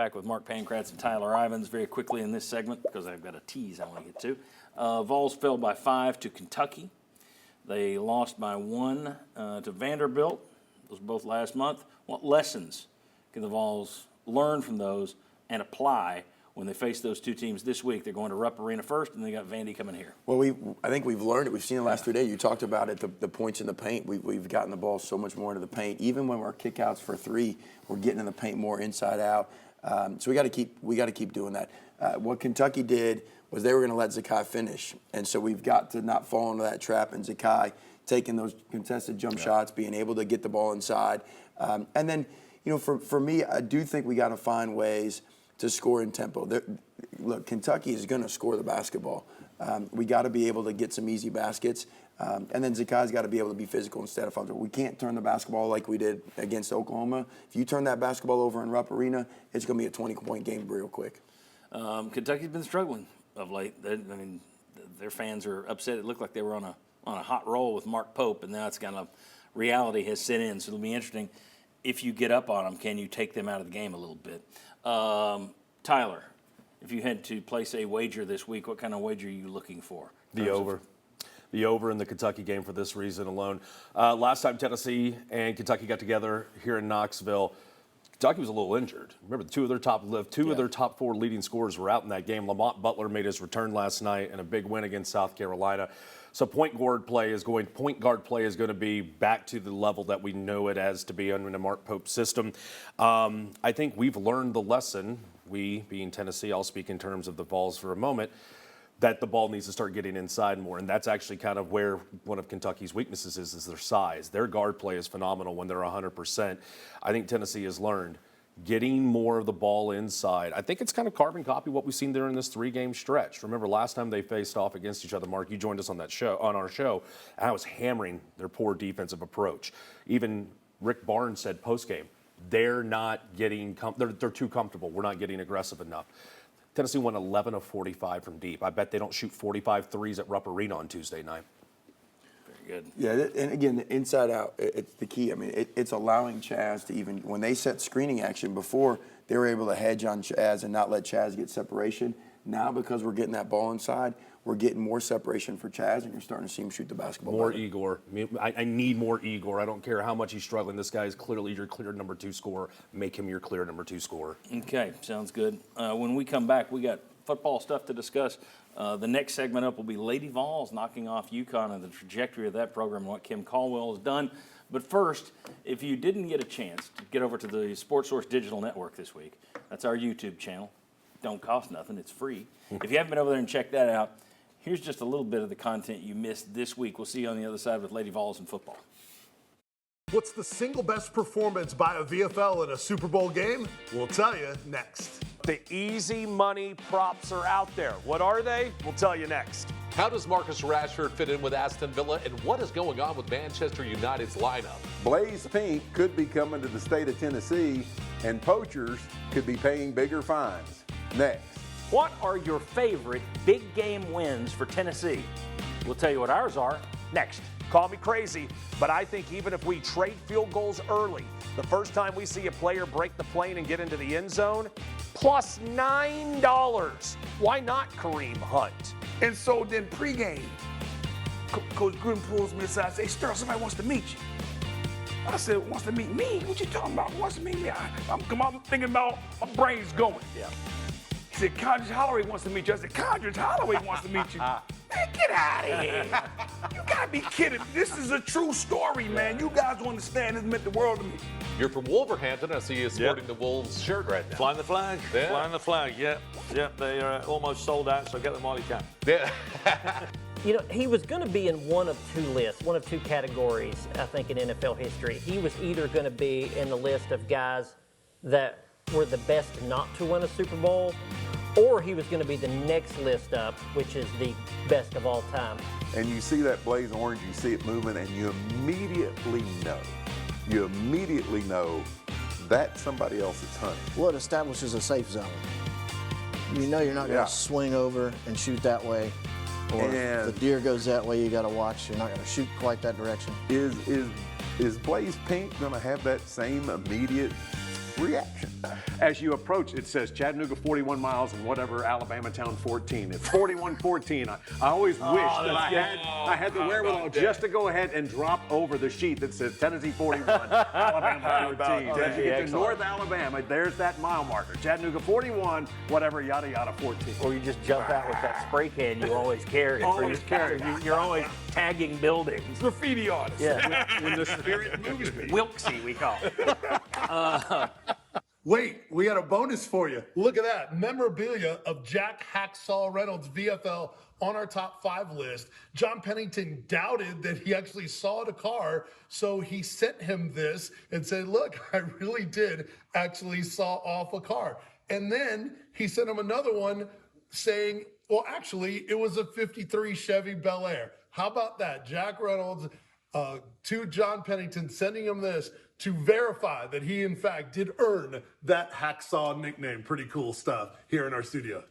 Back with Mark Pancratz and Tyler Ivens very quickly in this segment because I've got a tease I want to get to. Vols fell by 5 to Kentucky. They lost by 1 to Vanderbilt. Those were both last month. What lessons can the Vols learn from those and apply when they face those two teams this week? They're going to Rupp Arena first, and they got Vandy coming here. Well, I think we've learned it. We've seen it the last 3 days. You talked about it, the points in the paint. We've gotten the ball so much more into the paint. Even when we're kickouts for 3, we're getting in the paint more inside out. So we got to keep doing that. What Kentucky did was they were going to let Zakai finish, and so we've got to not fall into that trap. And Zakai taking those contested jump shots, being able to get the ball inside, and then for me, I do think we got to find ways to score in tempo. Look, Kentucky is going to score the basketball. We got to be able to get some easy baskets, and then Zakai's got to be able to be physical instead of functional. We can't turn the basketball like we did against Oklahoma. If you turn that basketball over in Rupp Arena, it's going to be a 20-point game real quick. Kentucky's been struggling of late. Their fans are upset. It looked like they were on a hot roll with Mark Pope, and now it's kind of reality has set in. So it'll be interesting. If you get up on them, can you take them out of the game a little bit? Tyler, if you had to place a wager this week, what kind of wager are you looking for? The over. The over in the Kentucky game for this reason alone. Last time Tennessee and Kentucky got together here in Knoxville, Kentucky was a little injured. Remember, two of their top 4 leading scorers were out in that game. Lamont Butler made his return last night in a big win against South Carolina. So point guard play is going to be back to the level that we know it as to be under the Mark Pope system. I think we've learned the lesson, we being Tennessee, I'll speak in terms of the Vols for a moment, that the ball needs to start getting inside more. And that's actually kind of where one of Kentucky's weaknesses is their size. Their guard play is phenomenal when they're 100%. I think Tennessee has learned getting more of the ball inside. I think it's kind of carbon copy what we've seen there in this 3-game stretch. Remember last time they faced off against each other, Mark, you joined us on our show, and I was hammering their poor defensive approach. Even Rick Barnes said post-game, they're not getting, they're too comfortable. We're not getting aggressive enough. Tennessee won 11 of 45 from deep. I bet they don't shoot 45 threes at Rupp Arena on Tuesday night. Good. Yeah, and again, the inside out, it's the key. I mean, it's allowing Chaz to even, when they set screening action before, they were able to hedge on Chaz and not let Chaz get separation. Now, because we're getting that ball inside, we're getting more separation for Chaz, and you're starting to see him shoot the basketball. More Igor. I need more Igor. I don't care how much he's struggling. This guy is clearly your clear number 2 scorer. Make him your clear number 2 scorer. Okay, sounds good. When we come back, we got football stuff to discuss. The next segment up will be Lady Vols knocking off UConn and the trajectory of that program and what Kim Caldwell has done. But first, if you didn't get a chance to get over to the Sports Source Digital Network this week, that's our YouTube channel. Don't cost nothing. It's free. If you haven't been over there and checked that out, here's just a little bit of the content you missed this week. We'll see you on the other side with Lady Vols and football. What's the single best performance by a VFL in a Super Bowl game? We'll tell you next. The easy money props are out there. What are they? We'll tell you next. How does Marcus Rashford fit in with Aston Villa, and what is going on with Manchester United's lineup? Blaze Pink could be coming to the state of Tennessee, and poachers could be paying bigger fines. Next. What are your favorite big game wins for Tennessee? We'll tell you what ours are next. Call me crazy, but I think even if we trade field goals early, the first time we see a player break the plane and get into the end zone, plus $9. Why not Kareem Hunt? And so then pregame, Coach Gruden pulls me aside and says, hey, Sterling, somebody wants to meet you. I said, wants to meet me? What you talking about? Wants to meet me? I'm thinking about my brain's going. Yeah. He said, Condress Holloway wants to meet you. I said, Condress Holloway wants to meet you. Man, get out of here. You gotta be kidding. This is a true story, man. You guys don't understand. This meant the world to me. You're from Wolverhampton. I see you sporting the Wolves shirt right now. Flying the flag. Yeah. Flying the flag, yeah. They are almost sold out, so get them while you can. Yeah. You know, he was going to be in one of 2 lists, one of 2 categories, I think, in NFL history. He was either going to be in the list of guys that were the best not to win a Super Bowl, or he was going to be the next list up, which is the best of all time. And you see that blaze orange, you see it moving, and you immediately know that's somebody else's hunting. Well, it establishes a safe zone. You know you're not going to swing over and shoot that way, or if the deer goes that way, you got to watch. You're not going to shoot quite that direction. Is Blaze Pink going to have that same immediate reaction. As you approach, it says Chattanooga 41 miles and whatever Alabama town 14. It's 41-14. I always wish that I had the wherewithal just to go ahead and drop over the sheet that says Tennessee 41, Alabama 14. As you get to North Alabama, there's that mile marker. Chattanooga 41, whatever, yada, yada, 14. Or you just jump out with that spray can you always carry. Always carry. You're always tagging buildings. Graffiti artist. Yeah. When the spirit moves me. Wilksy, we call it. Wait, we got a bonus for you. Look at that. Memorabilia of Jack Hacksaw Reynolds, VFL, on our top 5 list. John Pennington doubted that he actually saw the car, so he sent him this and said, look, I really did actually saw off a car. And then he sent him another one saying, well, actually, it was a 53 Chevy Bel Air. How about that? Jack Reynolds to John Pennington, sending him this to verify that he, in fact, did earn that Hacksaw nickname. Pretty cool stuff here in our studio.